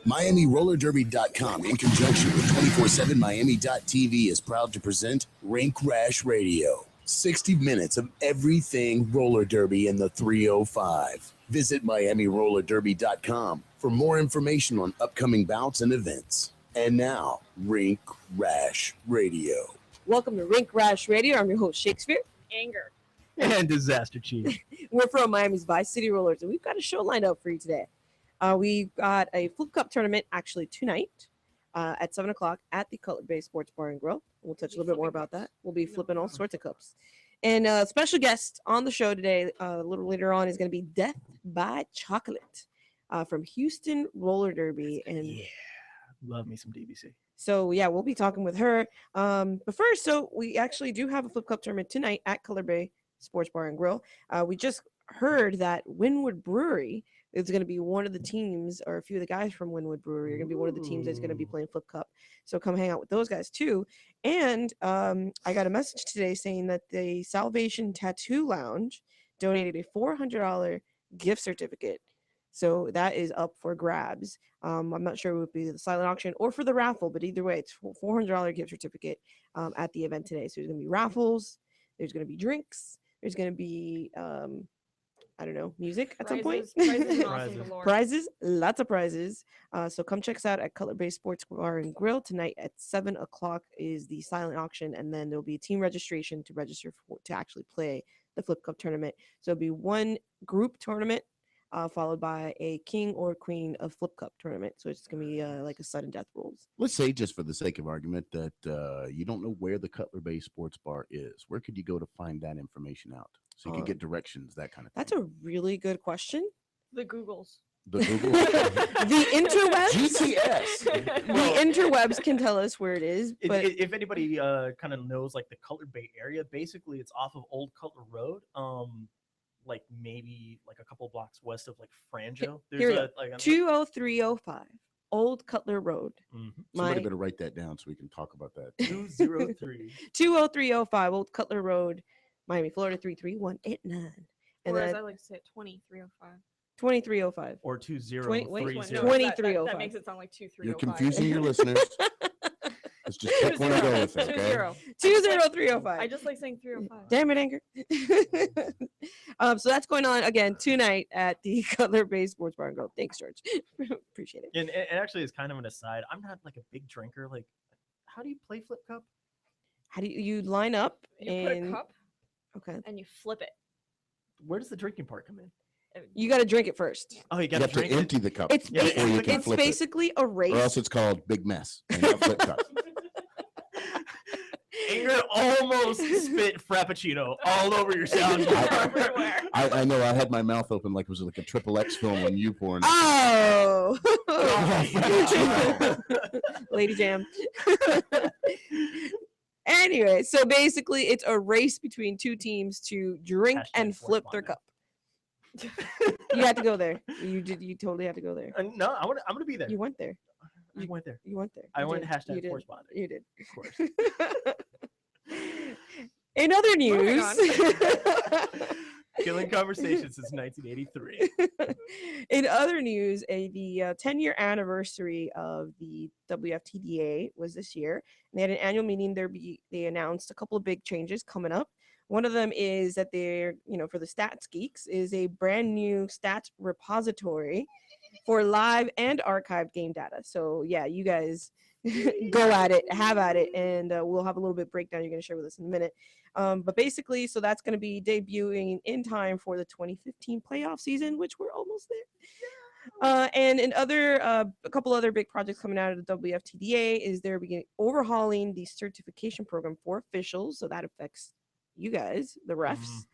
MiamiRollerDerby.com, in conjunction with 247Miami.tv, is proud to present Rink, Rash Radio. 60 minutes of everything roller derby in the 305. Visit MiamiRollerDerby.com for more information on upcoming bouts and events. And now, Rink, Rash Radio. Welcome to Rink, Rash Radio. I'm your host, Shakespeare. Anger. And Disaster Chief. We're from Miami's Vice City Rollers, and we've got a show lined up for you today. We've got a Flip Cup tournament actually tonight at 7 o'clock at the Cutler Bay Sports Bar and Grill. We'll touch a little bit more about that. We'll be flipping all sorts of cups. And a special guest on the show today, a little later on, is going to be Death by Chocolate from Houston Roller Derby. And yeah, love me some DBC. So, yeah, we'll be talking with her. But first, so we actually do have a Flip Cup tournament tonight at Cutler Bay Sports Bar and Grill. We just heard that Wynwood Brewery is going to be one of the teams, or a few of the guys from Wynwood Brewery are going to be one of the teams that's going to be playing Flip Cup. So come hang out with those guys too. And I got a message today saying that the Salvation Tattoo Lounge donated a $400 gift certificate. So that is up for grabs. I'm not sure it would be the silent auction or for the raffle, but either way, it's a $400 gift certificate at the event today. So there's going to be raffles, there's going to be drinks, there's going to be I don't know, music at some point. Prizes, lots of prizes. So come check us out at Cutler Bay Sports Bar and Grill tonight at 7 o'clock is the silent auction, and then there'll be a team registration to register to actually play the Flip Cup tournament. So it'll be one group tournament followed by a king or queen of Flip Cup tournament. So it's going to be like a sudden death rules. Let's say, just for the sake of argument, that you don't know where the Cutler Bay Sports Bar is. Where could you go to find that information out? So you can get directions, that kind of thing. That's a really good question. The Googles. The Google. The interwebs. GTS. The interwebs can tell us where it is. But If anybody kind of knows like the Cutler Bay area, basically it's off of Old Cutler Road. Like maybe like a couple blocks west of like Franjo. There's 20305 Old Cutler Road. Mm-hmm. Somebody better write that down so we can talk about that. 20305 Old Cutler Road, Miami, Florida 33189. And or as I like to say it, 2305. 2305. Or 2030. 2305. That makes it sound like 2305. You're confusing your listeners. Let's just pick one and go with it, okay? 20305. I just like saying 305. Damn it, Anger. So that's going on again tonight at the Cutler Bay Sports Bar and Grill. Thanks, George. Appreciate it. And actually, it's kind of an aside. I'm not like a big drinker. Like, how do you play Flip Cup? How do you line up? You put a cup. Okay. And you flip it. Where does the drinking part come in? You got to drink it first. Oh, you You have to empty the cup. It's basically a race. Or else it's called Big Mess. And not Flip Cup. Anger almost spit Frappuccino all over your sound. I know. I had my mouth open like it was like a XXX film when you poured. Oh. Lady Jam. Anyway, so basically it's a race between two teams to drink and flip their cup. You had to go there. You totally had to go there. No, I'm gonna be there. You went there. I went there. You went there. I went hashtag force bond. You did. Of course. In other news, killing conversation since 1983. In other news, the 10-year anniversary of the WFTDA was this year. And they had an annual meeting. They announced a couple of big changes coming up. One of them is that they're, for the stats geeks, is a brand new stats repository for live and archived game data. So yeah, you guys go at it, have at it, and we'll have a little bit breakdown you're going to share with us in a minute. But basically, so that's going to be debuting in time for the 2015 playoff season, which we're almost there. And in a couple other big projects coming out of the WFTDA is they're overhauling the certification program for officials. So that affects you guys, the refs.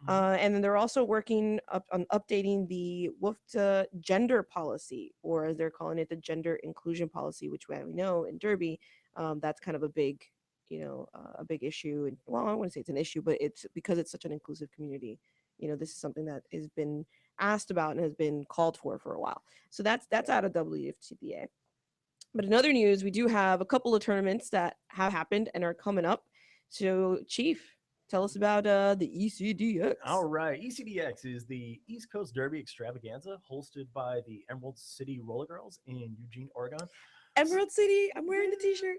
And then they're also working on updating the WFTA gender policy, or as they're calling it, the gender inclusion policy, which we know in Derby, that's kind of a big, a big issue. And well, I wouldn't say it's an issue, but it's because it's such an inclusive community. This is something that has been asked about and has been called for a while. So that's out of WFTDA. But in other news, we do have a couple of tournaments that have happened and are coming up. So Chief, Tell us about the ECDX. All right, ECDX is the East Coast Derby Extravaganza, hosted by the Emerald City Roller Girls in Eugene, Oregon. Emerald City. I'm wearing the T-shirt.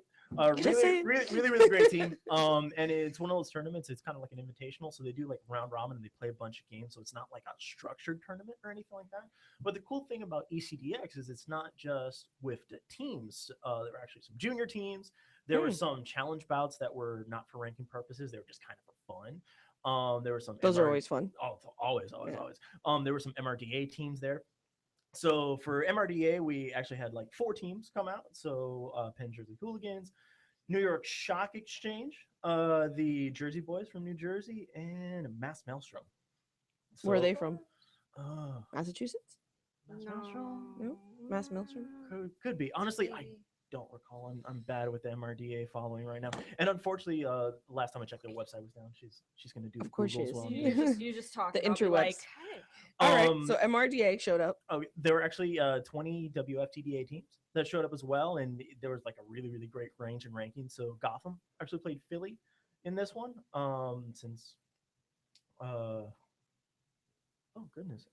Just Really, saying. really great team. And it's one of those tournaments. It's kind of like an invitational, so they do like round robin and they play a bunch of games. So it's not like a structured tournament or anything like that. But the cool thing about ECDX is it's not just with the teams. There were actually some junior teams. There were some challenge bouts that were not for ranking purposes. They were just kind of for fun. There were some. Those are always fun. Oh, always. Yeah. There were some MRDA teams there. So for MRDA, we actually had like 4 teams come out. So Penn Jersey Hooligans, New York Shock Exchange, the Jersey Boys from New Jersey, and Mass Maelstrom. So, Where are they from? No. Massachusetts? No? Mass Maelstrom? Could be. Honestly, I don't recall. I'm bad with the MRDA following right now. And unfortunately, last time I checked, their website was down. She's going to do Of course she Google's is. well. You just talk The about me interwebs. like, hey. All right. So MRDA showed up. Oh, there were actually 20 WFTDA teams that showed up as well, and there was like a really great range in rankings. So Gotham actually played Philly in this one. Since oh goodness,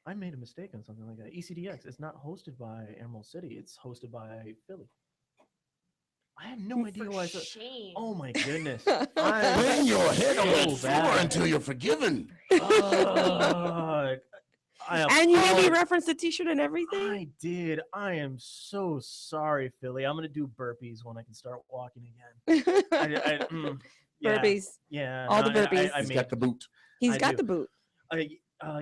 I made a mistake on something like that. ECDX is not hosted by Emerald City; it's hosted by Philly. I had no idea why. Shame. Oh my goodness! Bang your head on that so floor bad. until you're forgiven. And you made me reference the T-shirt and everything. I did. I am so sorry, Philly. I'm gonna do burpees when I can start walking again. Yeah, Burpees. yeah. All the burpees. He's got the boot. He's I got do. the boot.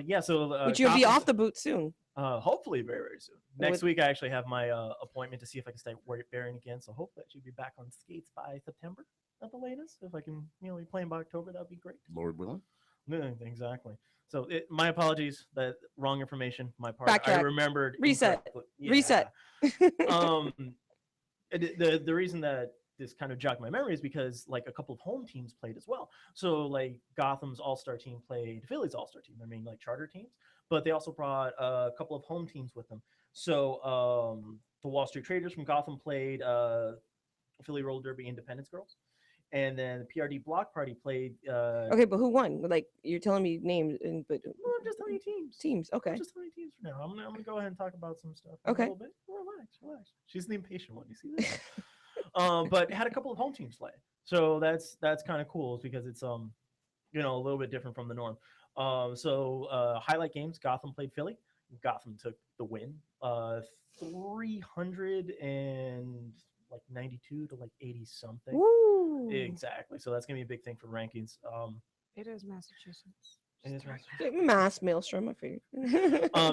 Yeah. So, Which you'll be off the boot soon. hopefully very soon. Next week, I actually have my appointment to see if I can start bearing again. So hopefully, I should be back on skates by September at the latest. If I can, be playing by October, that'd be great. Lord willing. Yeah, exactly. So my apologies. That wrong information. My part. Backtrack. I remembered. Reset. incorrectly. Yeah. Reset. The reason that this kind of jogged my memory is because like a couple of home teams played as well. So like Gotham's all-star team played Philly's all-star team. I mean like charter teams, but they also brought a couple of home teams with them. So the Wall Street Traders from Gotham played Philly Roller Derby Independence Girls. And then the PRD Block Party played. Okay, but who won? Like you're telling me names, but Well, I'm just telling you teams. teams. Okay. I'm just telling you teams for now. I'm gonna go ahead and talk about some stuff. Okay. A little bit. Relax. She's the impatient one. You see this? But had a couple of home teams play, so that's kind of cool because it's a little bit different from the norm. Highlight games. Gotham played Philly. Gotham took the win. 392 to like 80 something. Woo. Exactly. So that's gonna be a big thing for rankings. It is Massachusetts. It is right. Mass Maelstrom, I figured.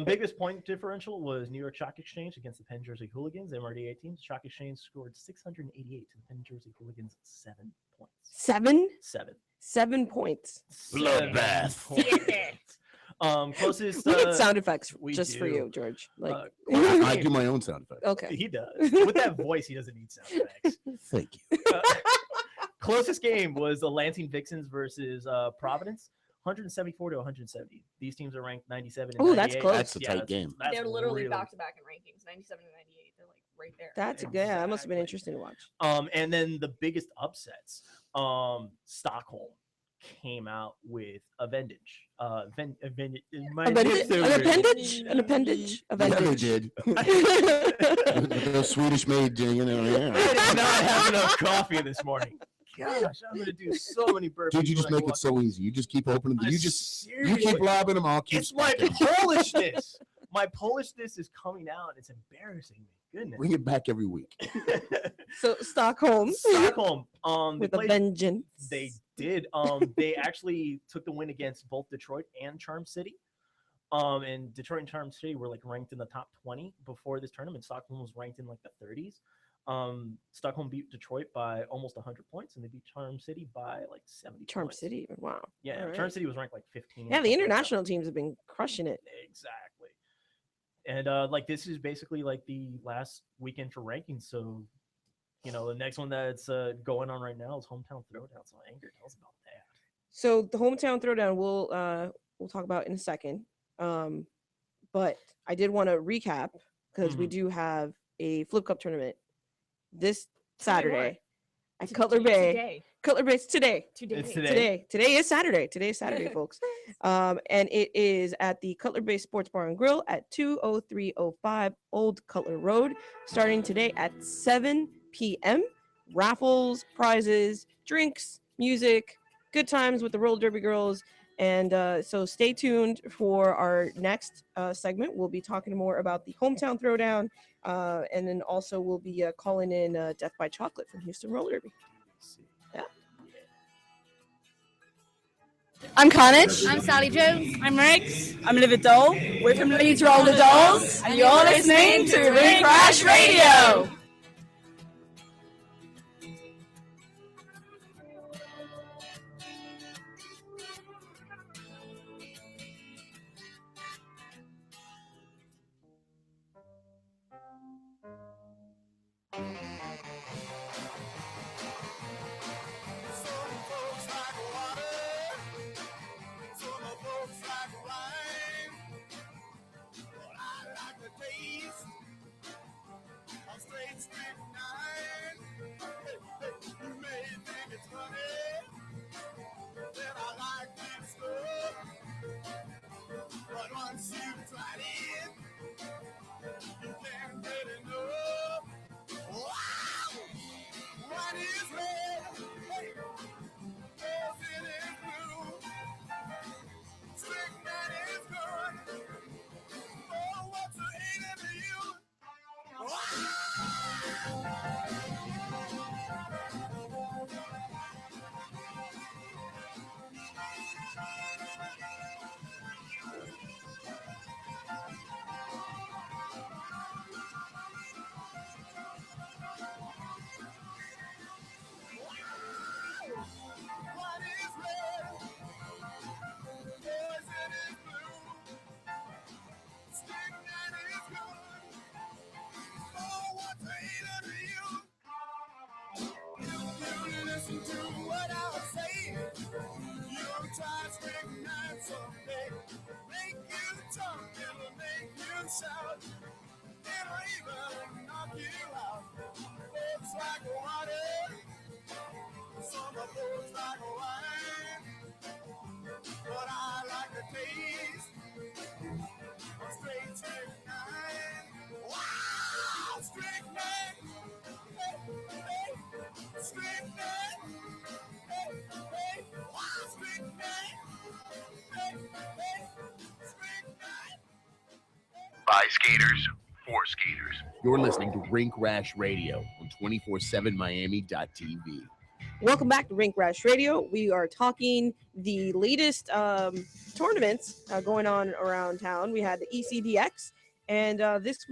Biggest point differential was New York Shock Exchange against the Penn Jersey Hooligans. MRDA teams. Shock Exchange scored 688 to the Penn Jersey Hooligans 7 points. 7? 7. 7 points. Bloodbath. Closest. We need sound effects we just for do. you, George. Like, I do my own sound effects. okay. He does. With that voice, he doesn't need sound effects. Thank you. Closest game was the Lansing Vixens versus Providence. 174 to 170. These teams are ranked 97 and Ooh, that's 98. close. That's a tight game. That's They're literally really- back to back in rankings, 97 and 98. They're like right there. That's yeah, that must have been Exactly. interesting to watch. And then the biggest upsets, Stockholm came out with a vendage. My Appendage? lips are An red. appendage? An appendage? Yeah, they Appendage. did. Those Swedish made, I yeah. did not have enough coffee this morning. Gosh, I'm gonna do so many burpees. Dude, you just when I make walk it so easy. You just keep opening. You Seriously. keep lobbing them. I'll keep. It's my smacking 'em. Polishness. My Polishness is coming out. It's embarrassing me. Goodness. Bring it back every week. So Stockholm Stockholm. with They a played- vengeance. They did. They actually took the win against both Detroit and Charm City. And Detroit and Charm City were like ranked in the top 20 before this tournament. Stockholm was ranked in like the 30s. Stockholm beat Detroit by almost 100 points, and they beat Charm City by like 70. Charm points. City. Wow. Yeah, All right. Charm City was ranked like 15. Yeah, the something like that. international teams have been crushing it. Exactly. And like this is basically like the last weekend for rankings. So, the next one that's going on right now is Hometown Throwdown. So, Anger, tell us about that. So the hometown throwdown we'll talk about in a second. But I did want to recap because we do have a Flip Cup tournament this Saturday. at Cutler Bay. Today. Cutler Bay. It's today. It's Today. today. Today is Saturday. Today is Saturday, folks. And it is at the Cutler Bay Sports Bar and Grill at 20305 Old Cutler Road, starting today at 7 p.m. Raffles, prizes, drinks, music, good times with the roller derby girls. And so stay tuned for our next segment. We'll be talking more about the hometown throwdown, and then also we'll be calling in Death by Chocolate from Houston Roller Derby. Yeah. I'm Carnage. I'm Sally Jones. I'm Rex. I'm Livid Doll. We're from Leeds Roller Dolls, and you're listening to Rink Rash Radio. But once you've tried it, you can't get enough. Wow! What is red? Hey, yes, it is blue. Strychnine is good. Oh, what's the hate to you? What is red? Poison is blue. Strychnine is good. Oh, what's the hate to you? You listen to what I say. You'll try strychnine someday. Make you jump, it'll make you shout. It'll even knock you out. Folks like water. Some of folks like wine. But I like the taste of straight strychnine. Wow! Strychnine! Hey, hey, strychnine! Hey, hey, wow! Strychnine! Hey, hey, strychnine! By skaters, for skaters. You're listening to Rink Rash Radio on 247miami.tv. Welcome back to Rink Rash Radio. We are talking the latest tournaments going on around town. We had the ECDX, and this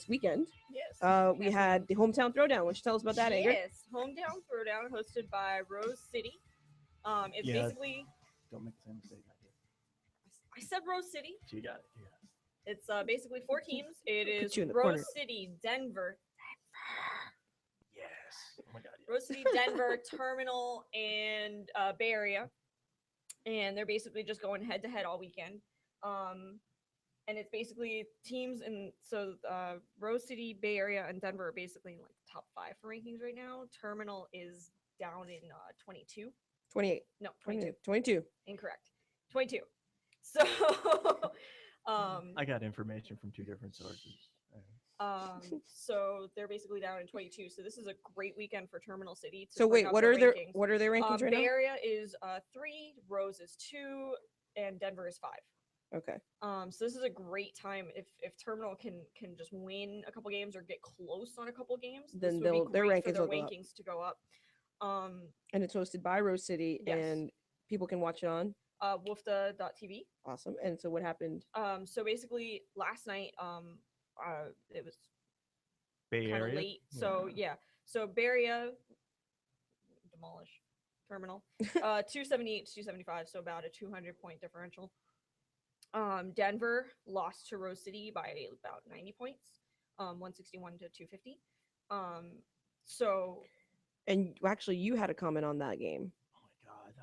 weekend, Yes. we had the Hometown Throwdown. Why don't you tell us about that, Ingrid? Yes. Hometown Throwdown hosted by Rose City. It's Yeah. basically, Don't make the same mistake I did. I said Rose City. You got it. Yeah. It's basically 4 teams. It is you in the Rose corner. City, Denver, Yes. Oh my God. Yeah. Rose City, Denver, Terminal, and Bay Area. And they're basically just going head to head all weekend. And it's basically teams, and so Rose City, Bay Area, and Denver are basically in like the top 5 for rankings right now. Terminal is down in 22. 28. No, 22. 22. Incorrect. 22. So I got information from 2 different sources. so they're basically down in 22. So this is a great weekend for Terminal City. To So bring wait, up what their are their rankings. what are their rankings right Bay now? Area is 3, Rose is 2, and Denver is 5. Okay. So this is a great time if Terminal can just win a couple games or get close on a couple games. Then this would be their great for rankings their will go up. rankings to go up. And it's hosted by Rose City, Yes. and people can watch it on. Woofda.tv. Awesome. And so what happened? So basically last night it was Bay kind of Area. late. So yeah. So Bay Area demolish Terminal. 278 to 275, so about a 200-point differential. Denver lost to Rose City by about 90 points. 161 to 250. So And actually, you had a comment on that game. Oh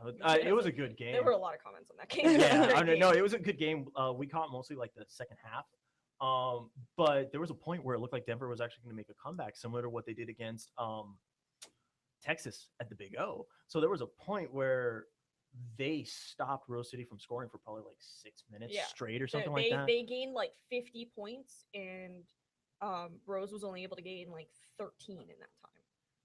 my God. It was a good game. there were a lot of comments on that game. It was a Yeah, great I mean, game. no, it was a good game. We caught mostly like the second half. But there was a point where it looked like Denver was actually going to make a comeback, similar to what they did against Texas at the Big O. So there was a point where they stopped Rose City from scoring for probably like 6 minutes Yeah. straight or something like that. They gained like 50 points, and Rose was only able to gain like 13 in that time.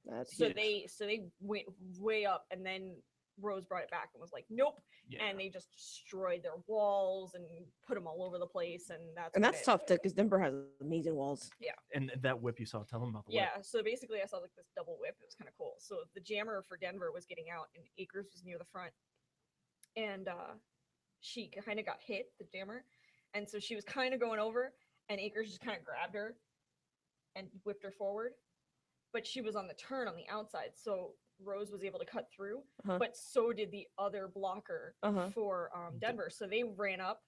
That's So huge. they went way up, and then Rose brought it back and was like, nope. Yeah. And they just destroyed their walls and put them all over the place, and that's And what that's it- tough because Denver has amazing walls. And that whip you saw, tell them about the whip. Yeah, so basically I saw like this double whip. It was kind of cool. So the jammer for Denver was getting out, and Akers was near the front, and she kind of got hit, the jammer, and so she was kind of going over, and Akers just kind of grabbed her and whipped her forward, but she was on the turn on the outside, so Rose was able to cut through, but so did the other blocker for Denver. So they ran up.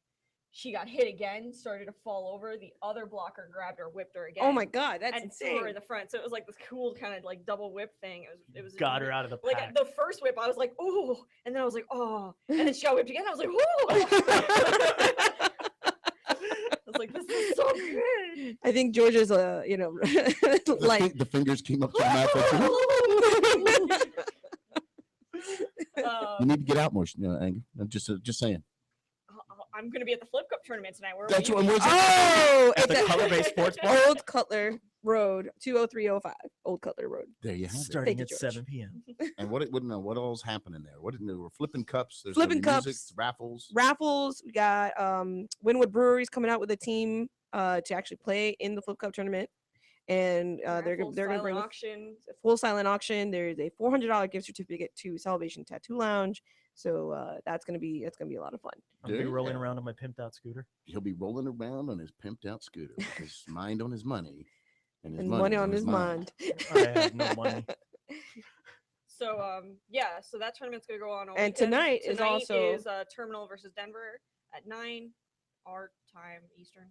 She got hit again, started to fall over. The other blocker grabbed her, whipped her again. Oh my god, that's and insane. threw her in the front. So it was like this cool kind of like double whip thing. It was Got her out of the like pack. the first whip. I was like, ooh, and then I was like, oh, and then she got whipped again. I was like, ooh. I was like, this is so good. I think Georgia's like The fingers came up to the mouth. You need to get out more, Anger. I'm just saying. I'm gonna be at the Flip Cup tournament tonight. Where That's will what. you be? Where's that? oh, At the color-based sports bar? Old Cutler Road, 20305. Old Cutler Road. There you have it. Starting Thank you, at George. 7 p.m. And what all's happening there? What we're flipping cups? There's Flipping gonna be music, cups. raffles. Raffles. We got Winwood Brewery's coming out with a team to actually play in the Flip Cup tournament. And they're Raffles, going to bring silent auction. a full silent auction. There's a $400 gift certificate to Salvation Tattoo Lounge. So that's gonna be a lot of fun. I'm gonna be Dude, rolling yeah. around on my pimped out scooter. He'll be rolling around on his pimped out scooter with his mind on his money and his And money on his mind. I have no money. So yeah, so that tournament's gonna go on all And weekend. tonight is also- Terminal versus Denver at 9 our time Eastern,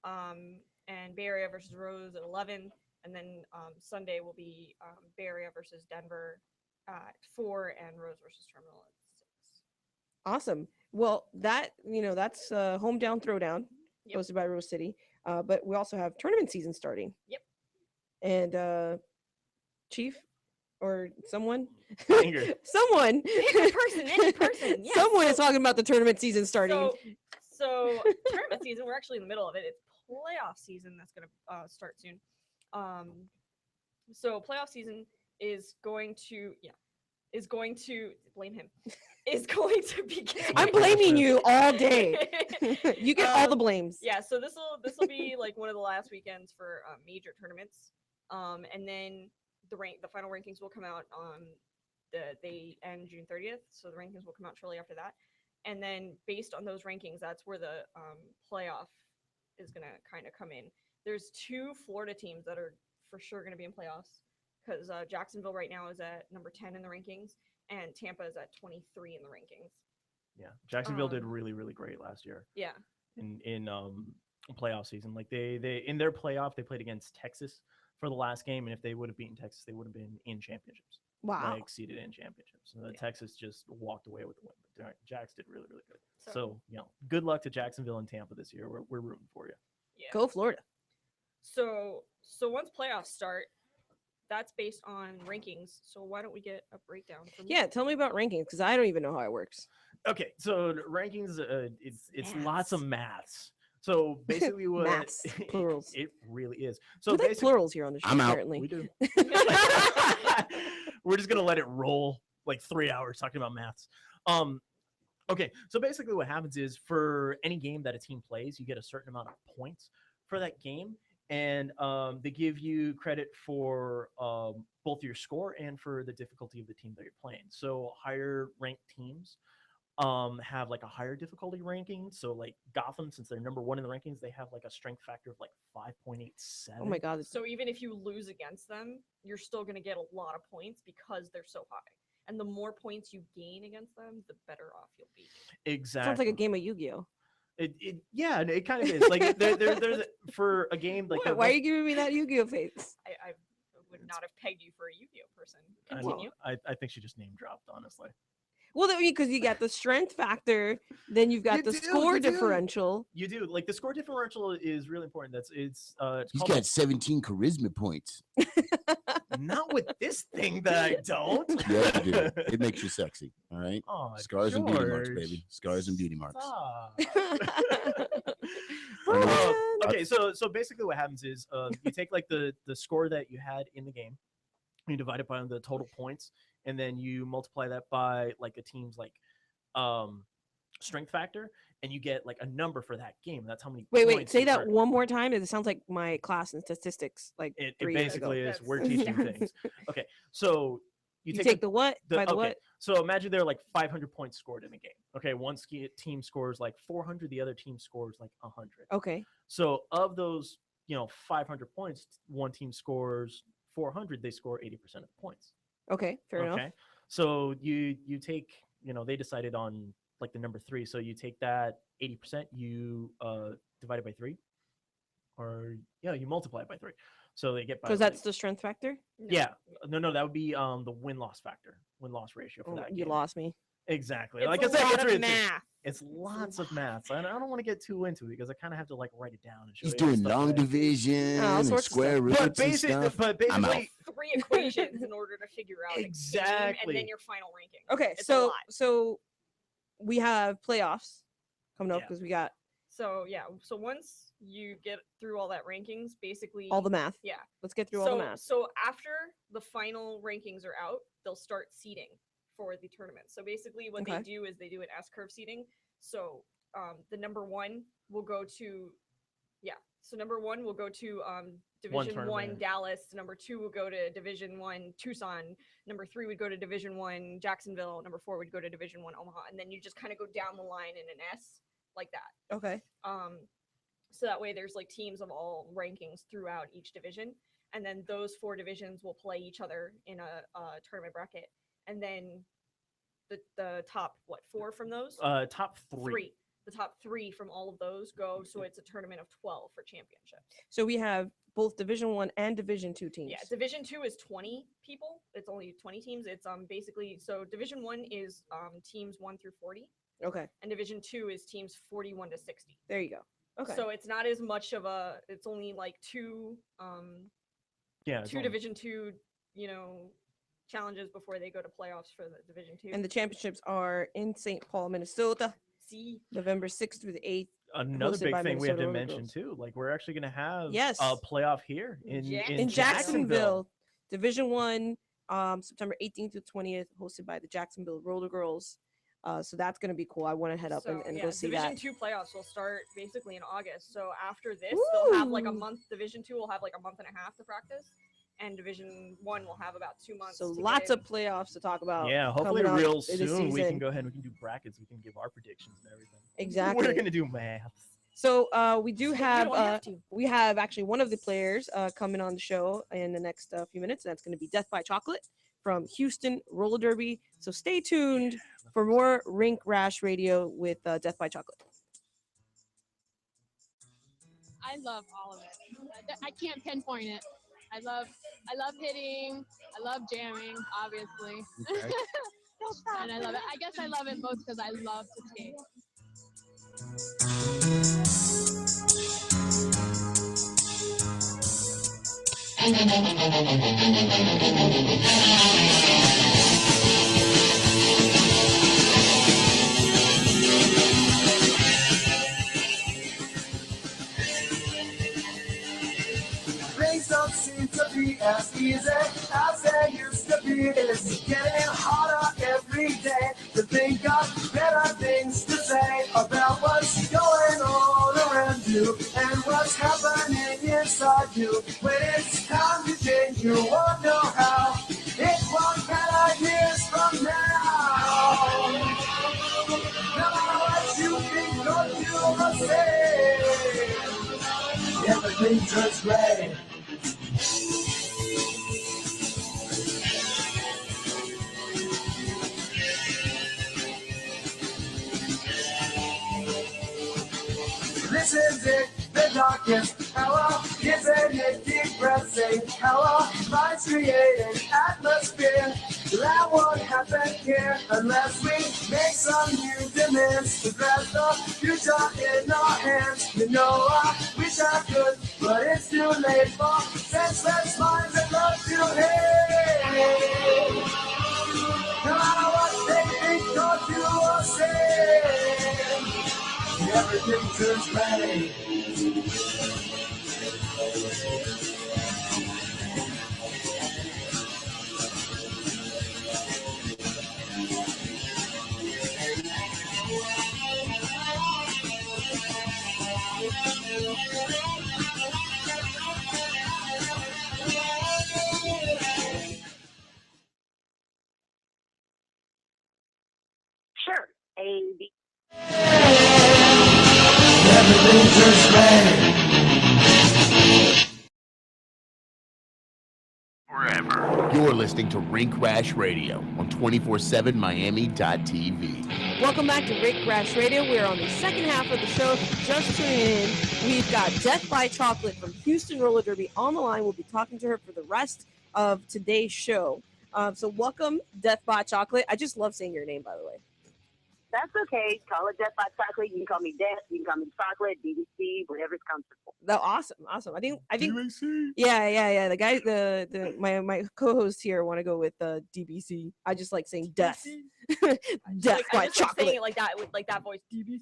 and Bay Area versus Rose at 11, and then Sunday will be Bay Area versus Denver at 4 and Rose versus Terminal at 6. Awesome. Well, that's hometown throwdown Yep. hosted by Rose City. But we also have tournament season starting. Yep. And Chief or someone, Anger. someone, Any person, yes. someone is talking about the tournament season starting. So tournament season, we're actually in the middle of it. It's playoff season that's going to start soon. So playoff season is going to blame him. Is going to begin. I'm blaming you all day. You get all the blames. Yeah, so this will be like one of the last weekends for major tournaments. And then the final rankings will come out on they end June 30th, so the rankings will come out shortly after that. And then based on those rankings, that's where the playoff is going to kind of come in. There's 2 Florida teams that are for sure going to be in playoffs, because Jacksonville right now is at number 10 in the rankings, and Tampa is at 23 in the rankings. Yeah, Jacksonville did Um, really, really great last year Yeah. in playoff season. Like they in their playoff, they played against Texas for the last game, and if they would have beaten Texas, they would have been in championships. Wow. Like seeded in championships. So Yeah. Texas just walked away with the win. But Jax did really, really good. So- So good luck to Jacksonville and Tampa this year. We're rooting for you. Yeah. Go Florida. So once playoffs start, that's based on rankings. So why don't we get a breakdown from you? Yeah, tell me about rankings because I don't even know how it works. Okay, so rankings, it's lots of maths. So basically, what Maths, plurals. it really is. So So we like basically, plurals here on the show. I'm out. Apparently. we do. We're just gonna let it roll like 3 hours talking about maths. Okay, so basically what happens is for any game that a team plays, you get a certain amount of points for that game, and they give you credit for both your score and for the difficulty of the team that you're playing. So higher ranked teams have like a higher difficulty ranking. So like Gotham, since they're number 1 in the rankings, they have like a strength factor of like 5.87. Oh my god. It's So even if you lose against them, you're still going to get a lot of points because they're so high. And the more points you gain against them, the better off you'll be. Exactly. sounds like a game of Yu-Gi-Oh. Yeah, it kind of is. Like there's for a game like Why are you giving me that Yu-Gi-Oh face? I would not have pegged you for a Yu-Gi-Oh person. I know. Continue. I think she just name dropped, honestly. Well, because you got the strength factor, then you've got You the do, score you do. differential. You do like the score differential is really important. It's He's called got 17 charisma points. not with this thing that I don't. Yeah, you do. It makes you sexy. All right. Aw, Scars and beauty marks, George. baby. Scars and beauty marks. Stop. Brian. Okay, so basically what happens is you take like the score that you had in the game, you divide it by the total points, and then you multiply that by like a team's like strength factor, and you get like a number for that game. That's how many. Wait, points say you that earn. one more time. It sounds like my class in statistics, like It 3 years basically ago. is we're That's- teaching things. Okay, so You take the what by the okay, what? so imagine there are like 500 points scored in a game. Okay, one team scores like 400, the other team scores like 100. Okay. So of those, 500 points, one team scores 400, they score 80% of the points. Okay. Fair enough. So you take, they decided on like the number 3. So you take that 80%, you divide it by 3, or you multiply it by 3. So they get by Because that's the strength factor. yeah. No, that would be the win-loss factor, win-loss ratio for Oh, that you game. lost me. Exactly. It's Like a I said, lot it's of really- math. It's lots of math. I don't want to get too into it because I kind of have to like write it down and show He's you all the doing stuff long that I do. division all and sorts of square stuff. roots But and stuff. I'm out. basically, 3 equations in order to figure out a game and Exactly. then your final ranking. Okay. It's a So lot. so we have playoffs coming up Yeah. because we got So once you get through all that rankings, basically all the math. yeah. Let's get through all the math. So after the final rankings are out, they'll start seeding for the tournament. So basically what Okay. they do is they do an S-curve seeding. So the number 1 will go to So number 1 will go to Division 1 tournament. Dallas, number 2 will go to Division 1 Tucson, number 3 would go to Division 1 Jacksonville, number 4 would go to Division 1 Omaha, and then you just kind of go down the line in an S like that. Okay. So that way there's like teams of all rankings throughout each division, and then those 4 divisions will play each other in a tournament bracket, and then the top 4 from those top 3. the top 3 from all of those go, so it's a tournament of 12 for championship. So we have both Division 1 and Division 2 teams. Yeah, Division 2 is 20 people. It's only 20 teams. It's basically, so Division 1 is teams 1 through 40, Okay. and Division 2 is teams 41 to 60. There you go. Okay. So it's not as much of a, it's only like 2 it's two only- Division 2, challenges before they go to playoffs for the Division 2. and the championships are in St. Paul, Minnesota, See, November 6th through the 8th. Another hosted big by thing we have to Minnesota mention Royals. too, like we're actually going to have Yes. a playoff here in In Jacksonville, Division 1, September 18th to 20th, hosted by the Jacksonville Roller Girls. So that's going to be cool. I want to head up and go see Division that. 2 playoffs will start basically in August. So after this, they'll have like a Ooh. month. Division 2 will have like a month and a half to practice, and Division 1 will have about 2 months. So to get lots in. of playoffs to talk about. Yeah, hopefully coming up real in the soon we can season. go ahead and we can do brackets. We can give our predictions and everything. Exactly. We're going to do math. So we do You have, don't have to. we have actually one of the players coming on the show in the next few minutes. And that's going to be Death by Chocolate from Houston Roller Derby. So stay tuned for more Rink Rash Radio with Death by Chocolate. I love all of it. I can't pinpoint it. I love hitting. I love jamming, obviously. Okay. And I love it. I guess I love it most because I love to skate. Things don't seem to be as easy as they used to be. It's getting harder every day to think of better things to say about what's going on around you and what's happening inside you. When it's time to change, you won't know how. It won't matter years from now. No matter what you think or do or say, everything turns gray. This is it, the darkest hour. Isn't it depressing? How our minds create an atmosphere That won't happen here unless we make some new demands. To grab the future in our hands. You know I wish I could, but it's too late for senseless minds that love to hate. No matter what they think or do or say, everything turns gray. Sure. A-B. Everything turns gray. Forever. You're listening to Rink Rash Radio on 247miami.tv. Welcome back to Rink Rash Radio. We're on the second half of the show. If you're just tuning in, we've got Death by Chocolate from Houston Roller Derby on the line. We'll be talking to her for the rest of today's show. So welcome, Death by Chocolate. I just love saying your name, by the way. That's okay. Call it Death by Chocolate. You can call me Death. You can call me Chocolate, DDC, whatever's comfortable. No, awesome. I think. Yeah. The guy, my co-host here want to go with DBC. I just like saying Death. Death by I just like Chocolate. saying it like that with like that voice. DBC.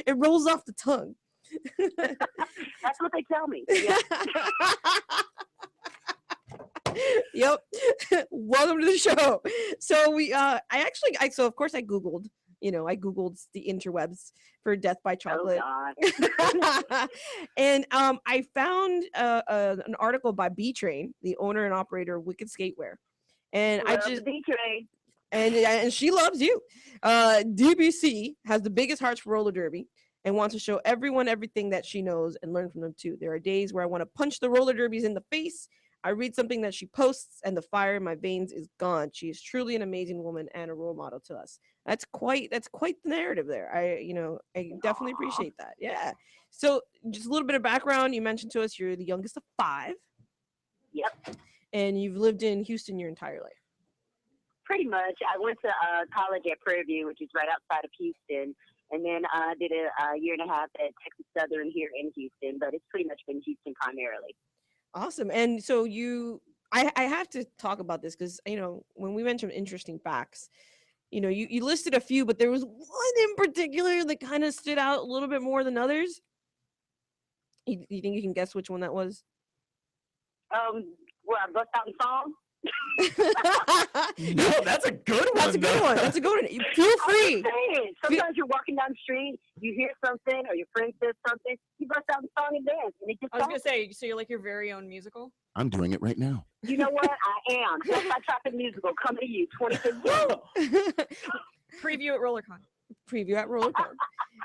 It rolls off the tongue. That's what they tell me. Yeah. Yep. Welcome to the show. So so of course I Googled, I Googled the interwebs for Death by Chocolate. Oh, God. And I found an article by B-Train, the owner and operator of Wicked Skatewear. And Love the B-Train. and she loves you. DBC has the biggest hearts for roller derby and wants to show everyone everything that she knows and learn from them too. There are days where I want to punch the roller derbies in the face. I read something that she posts and the fire in my veins is gone. She is truly an amazing woman and a role model to us. That's quite the narrative there. I definitely appreciate that. Yeah. So just a little bit of background. You mentioned to us you're the youngest of 5. Yep. And you've lived in Houston your entire life. Pretty much. I went to college at Prairie View, which is right outside of Houston. And then I did a year and a half at Texas Southern here in Houston, but it's pretty much been Houston primarily. Awesome. And so I have to talk about this because, when we mentioned interesting facts, you listed a few, but there was one in particular that kind of stood out a little bit more than others. You think you can guess which one that was? Where I bust out in song? No, that's a good one. That's a good one. That's a good one. Feel free. Sometimes you're walking down the street, you hear something, or your friend says something, you bust out in song and dance, and it just. I was gonna say, so you're like your very own musical. I'm doing it right now. You know what? I am. Death by Chocolate musical coming to you 2015. Preview at RollerCon. Preview at RollerCon.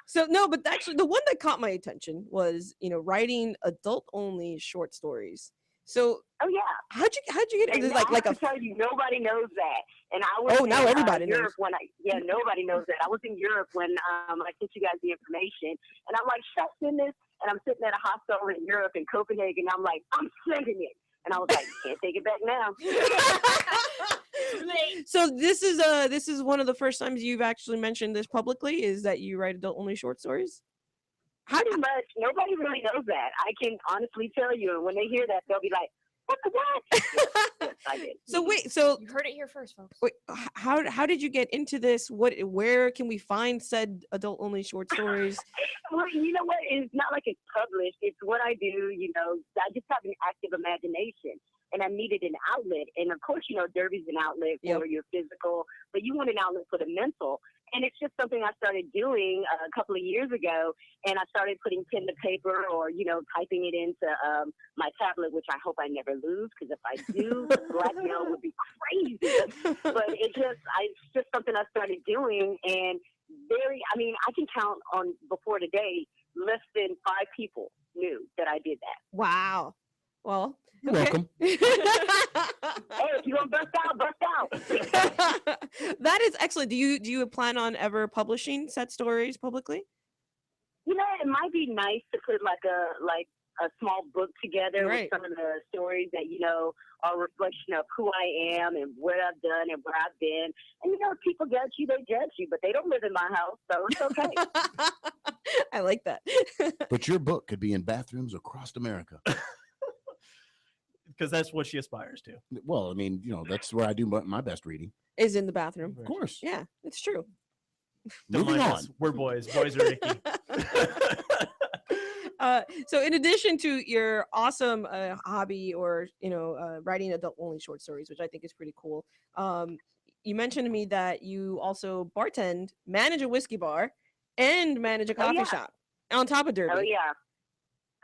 So no, but actually the one that caught my attention was, writing adult only short stories. So oh yeah, how'd you get into I tell you, nobody knows that. And I was now everybody knows. Nobody knows that. I was in Europe when I sent you guys the information, and I'm like, shucks in this, and I'm sitting at a hostel in Europe in Copenhagen. I'm like, I'm sending it, and I was like, can't take it back now. So this is one of the first times you've actually mentioned this publicly, is that you write adult only short stories? Pretty much. Nobody really knows that. I can honestly tell you. And when they hear that, they'll be like, what the what? I did. So wait, so you heard it here first, folks. Wait, how did you get into this? Where can we find said adult only short stories? Well, you know what? It's not like it's published. It's what I do. I just have an active imagination. And I needed an outlet. And of course, derby's an outlet for your physical, but you want an outlet for the mental. And it's just something I started doing a couple of years ago. And I started putting pen to paper or, typing it into my tablet, which I hope I never lose, because if I do, blackmail would be crazy. But it's just something I started doing. And I can count on before today, less than 5 people knew that I did that. Wow. Well, you're welcome. Hey, if you're gonna bust out. That is excellent. Do you plan on ever publishing set stories publicly? It might be nice to put like a small book together Right. with some of the stories that, are a reflection of who I am and what I've done and where I've been. And, if people judge you, they judge you, but they don't live in my house, so it's okay. I like that. But your book could be in bathrooms across America. Because that's what she aspires to. Well, I mean, that's where I do my best reading. Is in the bathroom. Of course. Yeah, it's true. Don't Moving mind on. us. We're boys. Boys are icky. So in addition to your awesome hobby or writing adult only short stories, which I think is pretty cool, you mentioned to me that you also bartend, manage a whiskey bar, and manage a coffee shop on top of Derby.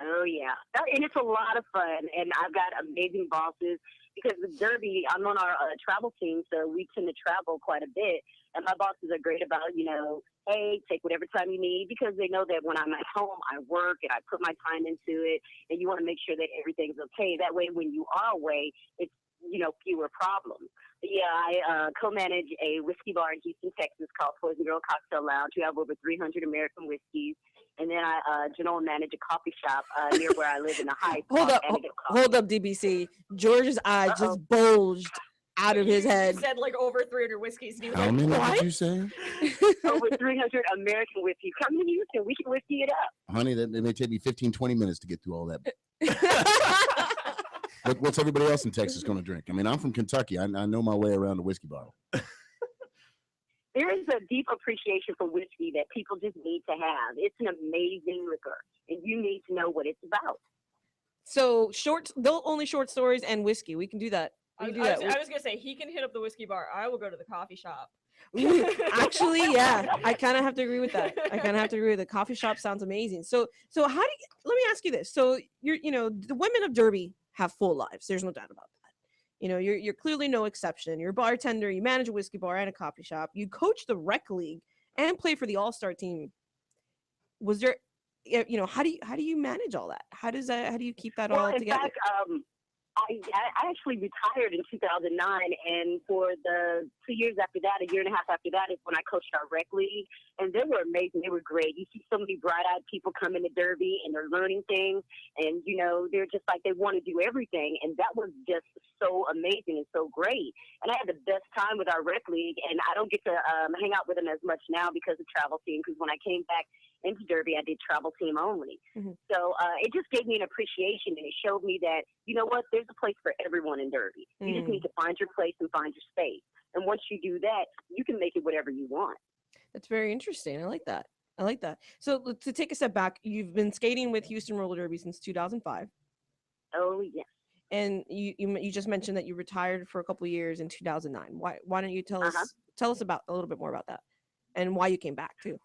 Oh yeah, and it's a lot of fun, and I've got amazing bosses because with Derby, I'm on our travel team, so we tend to travel quite a bit, and my bosses are great about, hey, take whatever time you need, because they know that when I'm at home, I work and I put my time into it, and you want to make sure that everything's okay. That way, when you are away, it's, fewer problems. But yeah, I co-manage a whiskey bar in Houston, Texas called Poison Girl Cocktail Lounge. We have over 300 American whiskeys. And then I general manage a coffee shop near where I live in the Heights. Hold up, DBC. George's eyes just bulged out of his head. He said like over 300 whiskeys. And he was How like, many what? did you say? Over 300 American whiskeys. Come to Houston. We can whiskey it up. Honey, that may take me 15, 20 minutes to get through all that. What's everybody else in Texas going to drink? I mean, I'm from Kentucky. I know my way around a whiskey bottle. There is a deep appreciation for whiskey that people just need to have. It's an amazing liquor, and you need to know what it's about. So only short stories and whiskey. We can do that. I was gonna say he can hit up the whiskey bar. I will go to the coffee shop. Actually, yeah, I kind of have to agree with that. The coffee shop sounds amazing. So how do you? Let me ask you this. So the women of Derby have full lives. There's no doubt about that. You're clearly no exception. You're a bartender. You manage a whiskey bar and a coffee shop. You coach the rec league and play for the all-star team. Was there, how do you manage all that? How do you keep that all together? In fact, I actually retired in 2009, and for the 2 years after that, a year and a half after that, is when I coached our rec league, and they were amazing. They were great. You see so many bright-eyed people coming to Derby, and they're learning things, and they're just like they want to do everything, and that was just so amazing and so great. And I had the best time with our rec league, and I don't get to hang out with them as much now because of travel team. Because when I came back into Derby, I did travel team only. Mm-hmm. So it just gave me an appreciation, and it showed me that, you know what, there's a place for everyone in Derby. You just need to find your place and find your space. And once you do that, you can make it whatever you want. That's very interesting. I like that. So to take a step back, you've been skating with Houston Roller Derby since 2005. Oh, yes. And you just mentioned that you retired for a couple of years in 2009. Why don't you tell us about a little bit more about that and why you came back too?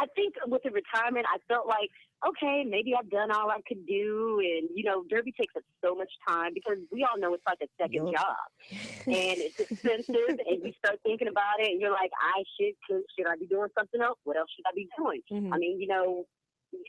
I think with the retirement, I felt like, okay, maybe I've done all I could do. And, Derby takes up so much time because we all know it's like a second job. And it's expensive. And you start thinking about it and you're like, should I be doing something else? What else should I be doing? Mm-hmm. I mean, you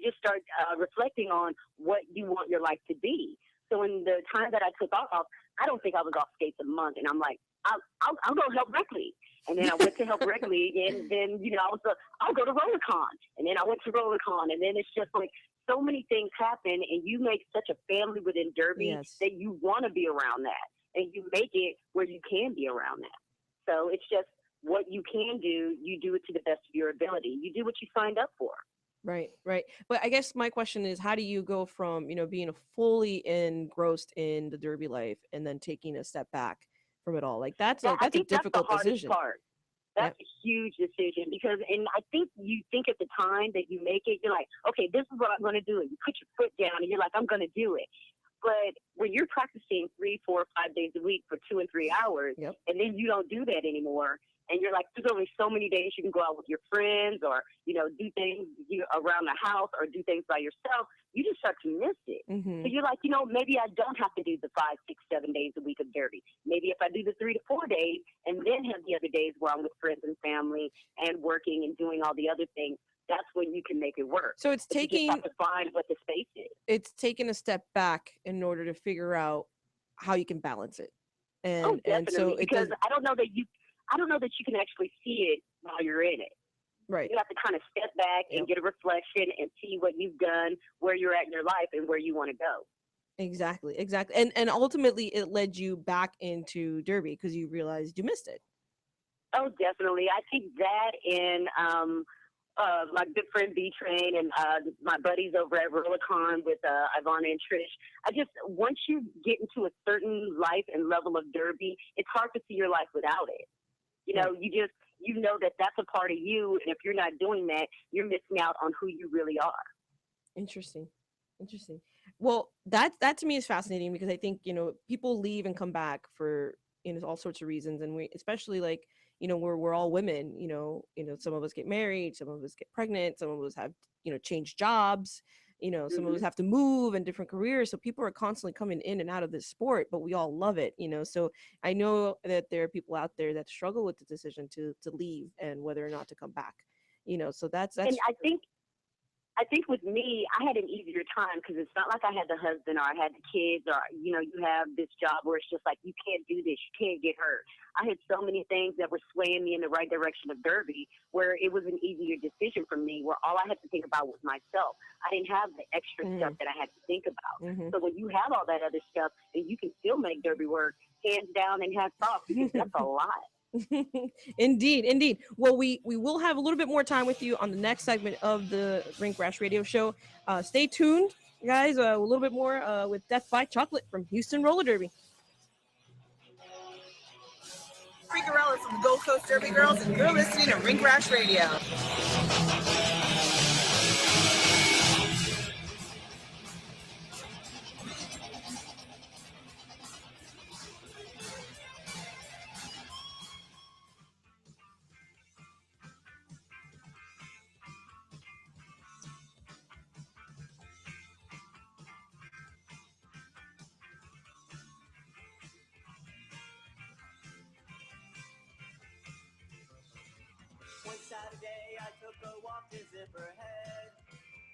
just start reflecting on what you want your life to be. So in the time that I took off, I don't think I was off skates a month. And I'm like, I'll go help rec league. And then I went to help rec league, and then I'll go to RollerCon, and then I went to RollerCon, and then it's just like so many things happen, and you make such a family within Derby that you want to be around that, and you make it where you can be around that. So it's just what you can do, you do it to the best of your ability. You do what you signed up for. Right. But I guess my question is, how do you go from being fully engrossed in the Derby life and then taking a step back from it all? Like that's a difficult decision. Part. That's a huge decision because, and I think you think at the time that you make it, you're like, okay, this is what I'm going to do. And you put your foot down and you're like, I'm going to do it. But when you're practicing 3, 4, 5 days a week for 2 and 3 hours, and then you don't do that anymore, and you're like, there's only so many days you can go out with your friends or, do things around the house or do things by yourself, you just start to miss it. Mm-hmm. So you're like, maybe I don't have to do the 5, 6, 7 days a week of Derby. Maybe if I do the 3 to 4 days and then have the other days where I'm with friends and family and working and doing all the other things, that's when you can make it work. So it's taking, you just have to find what the space is. It's taking a step back in order to figure out how you can balance it. And, definitely. And so because I don't know that you can actually see it while you're in it. Right. You have to kind of step back and get a reflection and see what you've done, where you're at in your life, and where you want to go. Exactly. And ultimately, it led you back into Derby because you realized you missed it. Oh, definitely. I think that and my good friend B Train and my buddies over at Rollicon with Ivana and Trish. Once you get into a certain life and level of Derby, it's hard to see your life without it. You know, you know that that's a part of you, and if you're not doing that, you're missing out on who you really are. Interesting. Well, that to me is fascinating because I think, you know, people leave and come back for, you know, all sorts of reasons, and we especially like, you know, we're all women, you know, some of us get married, some of us get pregnant, some of us have, you know, changed jobs, you know, some of us have to move and different careers, so people are constantly coming in and out of this sport, but we all love it, you know. So I know that there are people out there that struggle with the decision to leave and whether or not to come back, you know. So that's and I think with me, I had an easier time because it's not like I had the husband or I had the kids or, you know, you have this job where it's just like, you can't do this, you can't get hurt. I had so many things that were swaying me in the right direction of Derby where it was an easier decision for me, where all I had to think about was myself. I didn't have the extra stuff that I had to think about. So when you have all that other stuff and you can still make Derby work, hands down and hats off, because that's a lot. Indeed. Well, we will have a little bit more time with you on the next segment of the Rink Rash Radio Show. Stay tuned, guys. A little bit more with Death by Chocolate from Houston Roller Derby. Freakarellas from the Gold Coast Derby Girls, and you're listening to Rink Rash Radio. One Saturday I took a walk to Zipperhead.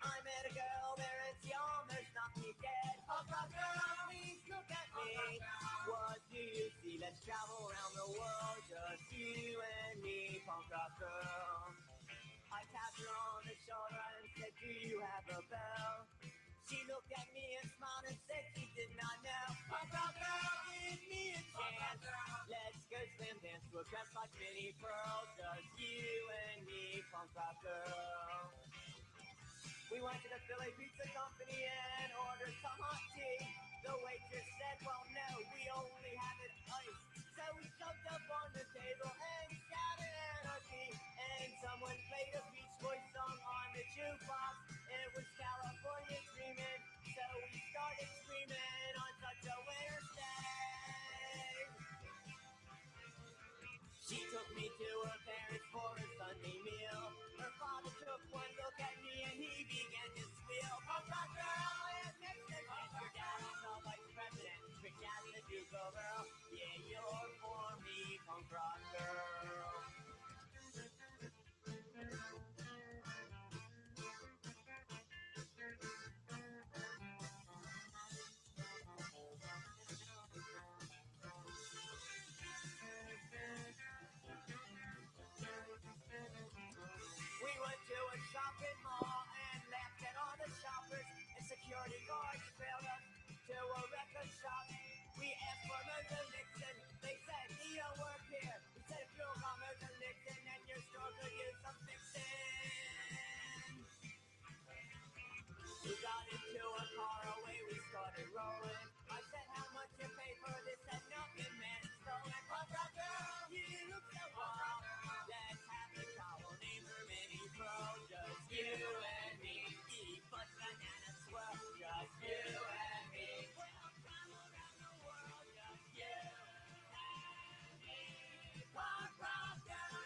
I met a girl there, it's young, there's nothing dead. Punk rock girl, please look at me. What do you see? Let's travel around the world, just you and me, punk rock girl. I tapped her on the shoulder and said, do you have a bell? She looked at me and smiled and said she did not know. Punk rock girl, give me a chance. Let's go slam dance to a dress like Minnie Pearl, just you and me, punk rock girl. We went to the Philly Pizza Company and ordered some hot tea. The waitress said, well, no, we only have it iced. So we jumped up on the table and shouted anarchy. And someone played a Beach Boys song on the jukebox. It was California Dreamin', so we started screaming on such a winter's day. She took me to her parents for a Sunday meal. Her father took one look at me and he began to squeal. Punk rock girl, and next to your dad is not like president. Trick out the Duke girl, yeah, you're for me, punk rock girl. We went to a shopping mall and laughed at all the shoppers, and security guards trailed us to a record shop. We asked for Mother Nixon, they said he don't work here. We said if you're on Mother Nixon and your store could use some fixing. We got into a car, away we started rolling. I said how much you pay for this, and nothing, man, it's stolen. Punk rock girl, you look so hot. Let's have a towel named her Minnie Pearl, just you and me. Eat fudge, banana, swirl, just you and me. We'll travel around the world, just you and me. Punk rock girl.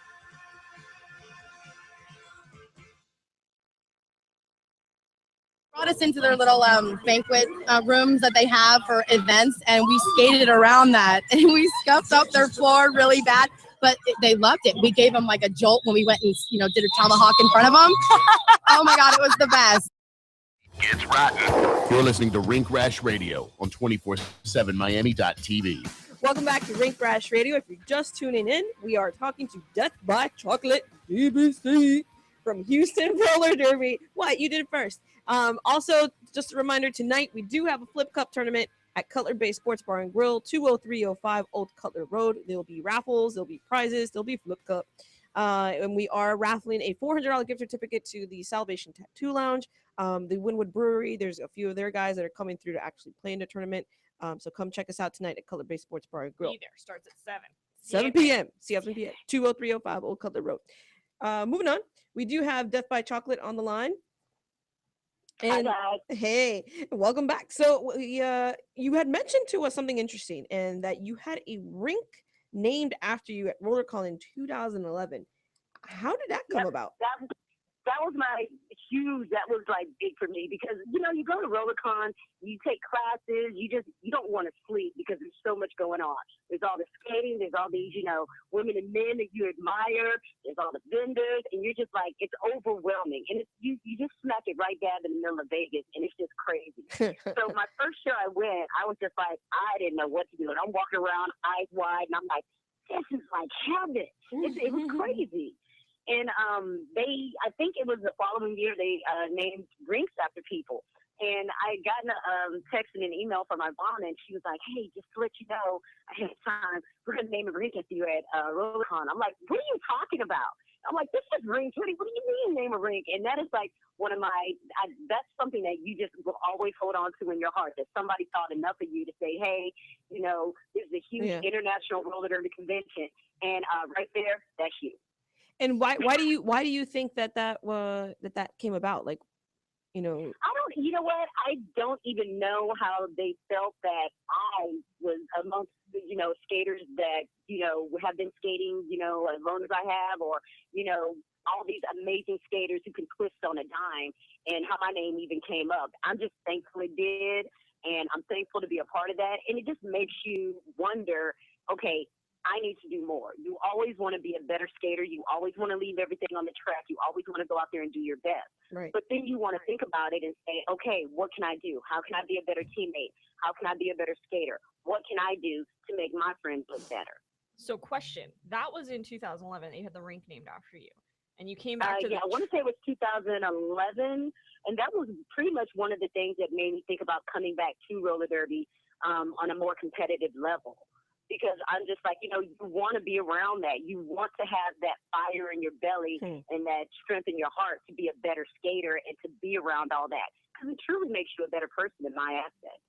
Brought us into their little banquet rooms that they have for events, and we skated around that, and we scuffed up their floor really bad, but they loved it. We gave them like a jolt when we went and, you know, did a tomahawk in front of them. Oh my God, it was the best. It's rotten. You're listening to Rink Rash Radio on 247miami.tv. Welcome back to Rink Rash Radio. If you're just tuning in, we are talking to Death by Chocolate, DBC. from Houston Roller Derby. What? You did it first. Also, just a reminder, tonight we do have a Flip Cup tournament at Cutler Bay Sports Bar and Grill, 20305 Old Cutler Road. There'll be raffles, there'll be prizes, there'll be Flip Cup. And we are raffling a $400 gift certificate to the Salvation Tattoo Lounge. The Wynwood Brewery, there's a few of their guys that are coming through to actually play in the tournament. So come check us out tonight at Cutler Bay Sports Bar and Grill. Be there. Starts at 7. 7 p.m. 7 p.m. 20305 Old Cutler Road. Moving on, we do have Death by Chocolate on the line. And hey, welcome back. So you had mentioned to us something interesting, and that you had a rink named after you at RollerCon in 2011. How did that come about? That was that was like big for me, because you go to RollerCon, you take classes, you don't want to sleep because there's so much going on. There's all the skating, there's all these women and men that you admire, there's all the vendors, and you're just like, it's overwhelming, and you just smack it right down in the middle of Vegas, and it's just crazy. So my first year I went, I was just like, I didn't know what to do, and I'm walking around eyes wide, and I'm like, this is like heaven. It was crazy. And I think it was the following year, they named rinks after people. And I had gotten a text and an email from my mom, and she was like, hey, just to let you know, ahead of time, we're going to name a rink after you at RollerCon. I'm like, what are you talking about? I'm like, this is rink. What do you mean name a rink? And that is like one of that's something that you just will always hold on to in your heart, that somebody thought enough of you to say, hey, there's a huge international roller derby convention. And right there, that's you. And why do you think that came about? Like, I don't. You know what? I don't even know how they felt that I was amongst skaters that have been skating as long as I have, or all these amazing skaters who can twist on a dime, and how my name even came up. I'm just thankful it did, and I'm thankful to be a part of that. And it just makes you wonder, okay, I need to do more. You always want to be a better skater. You always want to leave everything on the track. You always want to go out there and do your best. Right. But then you want to think about it and say, okay, what can I do? How can I be a better teammate? How can I be a better skater? What can I do to make my friends look better? So question, that was in 2011. They had the rink named after you. And you came back to I want to say it was 2011. And that was pretty much one of the things that made me think about coming back to roller derby on a more competitive level. Because I'm just like, you want to be around that. You want to have that fire in your belly and that strength in your heart to be a better skater and to be around all that. Because it truly makes you a better person in my aspect.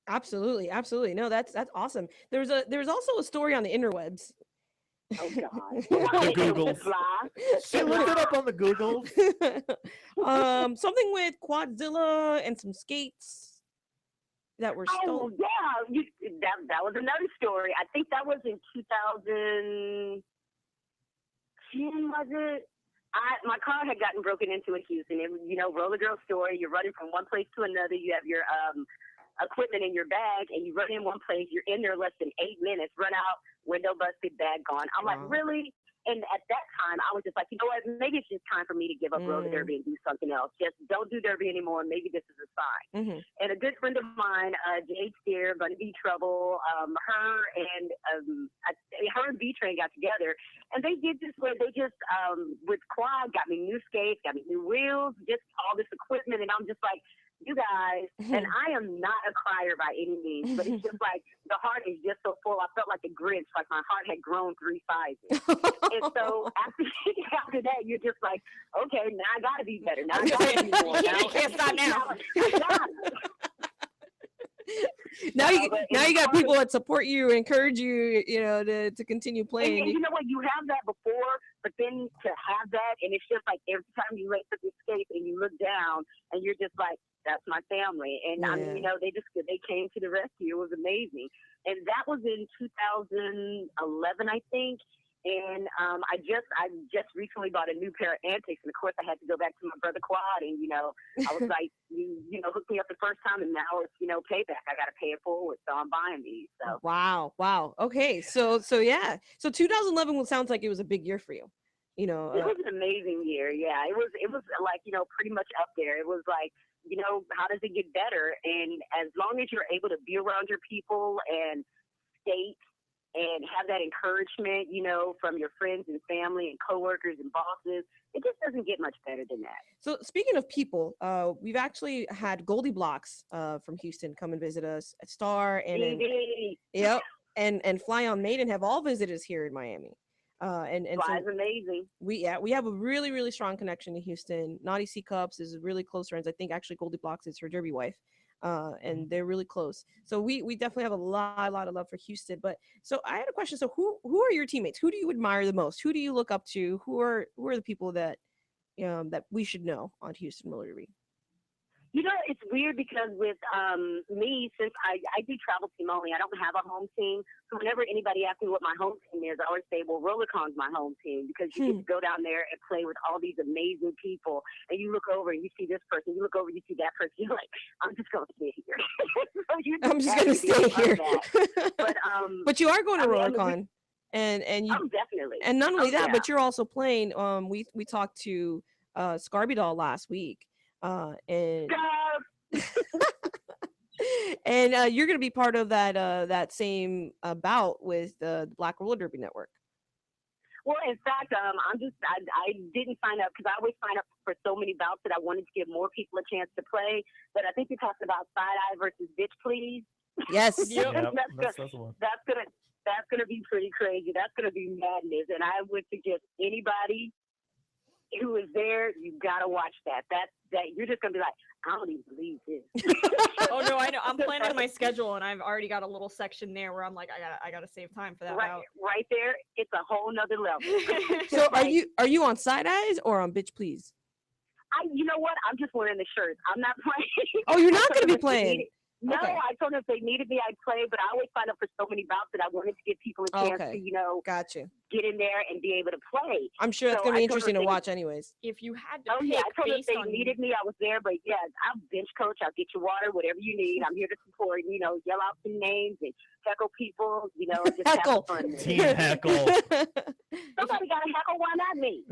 Absolutely. No, that's awesome. There's also a story on the interwebs. Oh God. The Googles. She looked it up on the Googles. Something with Quadzilla and some skates that were stolen. Oh yeah, that was another story. I think that was in 2010. Was it? My car had gotten broken into in Houston. It was, roller girl story. You're running from one place to another. You have your equipment in your bag, and you run in one place. You're in there less than 8 minutes. Run out, window busted, bag gone. I'm like, really? And at that time, I was just like, you know what? Maybe it's just time for me to give up roller derby and do something else. Just don't do derby anymore. Maybe this is a sign. Mm-hmm. And a good friend of mine, Jade Steer, Bunny B Trouble, her and B-Train got together, and they did this where they just, with Quad, got me new skates, got me new wheels, just all this equipment, and I'm just like, you guys, and I am not a crier by any means, but it's just like the heart is just so full. I felt like a Grinch, like my heart had grown 3 sizes. And so after that, you're just like, okay, now I got to be better. Now I got to be more. Now I can't stop now. Now you got people that support you, encourage you, to continue playing. And you know what? You have that before, but then to have that, and it's just like every time you wait for the skate and you look down, and you're just like, that's my family. And I mean, they came to the rescue. It was amazing. And that was in 2011, I think. And I just recently bought a new pair of Antics, and of course I had to go back to my brother Quad, and I was like, you hooked me up the first time, and now it's payback. I got to pay it forward, so I'm buying these. So wow. Okay, so yeah, so 2011 sounds like it was a big year for you. It was an amazing year. Yeah, it was like pretty much up there. It was like, how does it get better? And as long as you're able to be around your people and skate and have that encouragement, you know, from your friends and family and coworkers and bosses. It just doesn't get much better than that. So speaking of people, we've actually had Goldie Blocks from Houston come and visit us at Star and yep, and Fly on Maiden have all visited us here in Miami. And Fly's so amazing. we have a really, really strong connection to Houston. Naughty C Cups is really close friends. I think actually Goldie Blocks is her derby wife. And they're really close. So we definitely have a lot of love for Houston. But so I had a question. So who are your teammates? Who do you admire the most? Who do you look up to? Who are the people that that we should know on Houston roller derby? You know, it's weird because with me, since I do travel team only, I don't have a home team. So whenever anybody asks me what my home team is, I always say, well, RollerCon's my home team, because you get to go down there and play with all these amazing people. And you look over and you see this person, you look over, you see that person. You're like, I'm just going to stay here. So I'm just going to stay here. But you are going to RollerCon. And you definitely. And not only that, but you're also playing. We talked to Scarby Doll last week. And you're going to be part of that same bout with the Black Roller Derby Network. Well, in fact, I didn't sign up because I always sign up for so many bouts that I wanted to give more people a chance to play. But I think you're talking about Side Eye versus Bitch Please. Yes. Yep, that's the one. That's gonna be pretty crazy. That's gonna be madness. And I would suggest anybody who is there, you gotta watch that. That you're just gonna be like, I don't even believe this. Oh no, I know. I'm planning my schedule, and I've already got a little section there where I'm like, I gotta save time for that. Right there, it's a whole nother level. So are you on Side Eyes or on Bitch Please? You know what? I'm just wearing the shirts. I'm not playing. Oh, you're not gonna be playing. No, okay. I told them if they needed me, I'd play, but I always sign up for so many bouts that I wanted to give people a chance to, gotcha, get in there and be able to play. I'm sure that's going to be interesting to watch anyways. If you had to I told them if they needed me, I was there, but yeah, I'll bench coach, I'll get you water, whatever you need. I'm here to support, yell out some names and heckle people, just heckle. Have fun. Team heckle. Somebody got to heckle, why not me?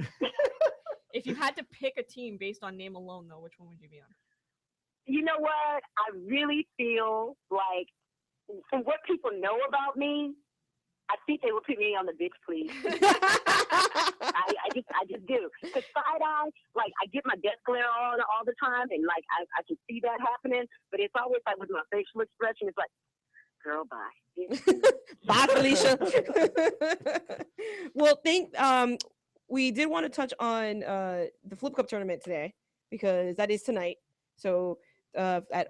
If you had to pick a team based on name alone, though, which one would you be on? You know what? I really feel like, from what people know about me, I think they would put me on the Bitch Please. I just do. Because Side Eye, like, I get my death glare on all the time, and like I can see that happening. But it's always like with my facial expression, it's like, girl, bye. Bye, Felicia. Well, we did want to touch on the Flip Cup tournament today, because that is tonight. So at at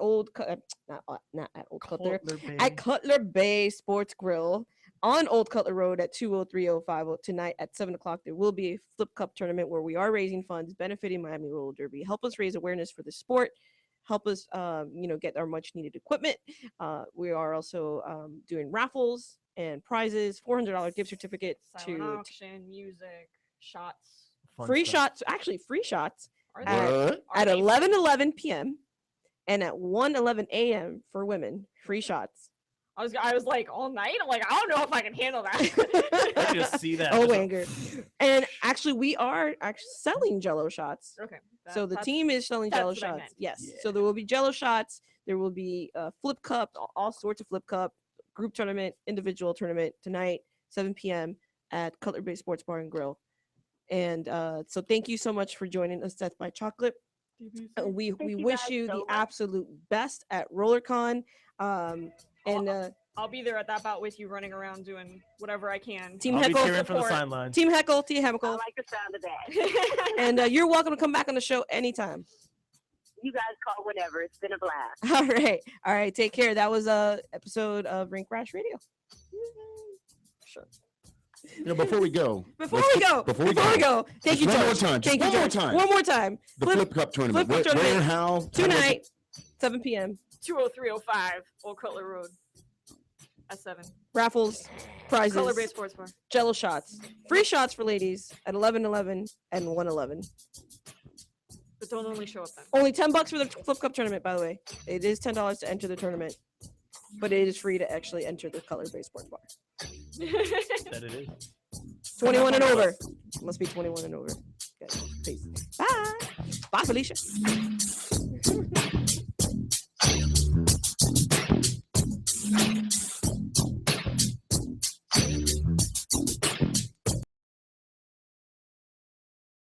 Cutler Bay Sports Grill on Old Cutler Road at 20305 tonight at 7:00, there will be a Flip Cup tournament where we are raising funds benefiting Miami Roller Derby. Help us raise awareness for the sport. Help us, get our much needed equipment. We are also doing raffles and prizes, $400 gift certificate silent auction, music, shots, free shots at 11:11 p.m. and at 1:11 a.m. for women. Free shots. I was like, all night? I'm like, I don't know if I can handle that. I just see that. Oh, anger. And actually, we are selling Jello shots. Okay. So the team is selling Jello shots. Yes. Yeah. So there will be Jello shots. There will be a Flip Cup, all sorts of Flip Cup, group tournament, individual tournament tonight, 7 p.m. at Cutler Bay Sports Bar and Grill. And so thank you so much for joining us, Death by Chocolate. We wish you the absolute best at RollerCon. I'll be there at that bout with you, running around doing whatever I can. Team Heckle from the sidelines. Team Heckle. I like the sound of that. And you're welcome to come back on the show anytime. You guys call whenever. It's been a blast. All right. Take care. That was a episode of Rink Rash Radio. Sure. Before we go. Thank you, George. One more time. The Flip Cup tournament. Where and how? Tonight, 7 p.m. 20305 Old Cutler Road at 7. Raffles, prizes, Cutler Bay Sports Bar. Jello shots, free shots for ladies at 11:11 and 1:11. But don't only show up then. Only $10 for the Flip Cup tournament, by the way. It is $10 to enter the tournament, but it is free to actually enter the Cutler Bay Sports Bar. That it is. 21 and over. Must be 21 and over. Okay. Peace. Bye. Bye, Felicia.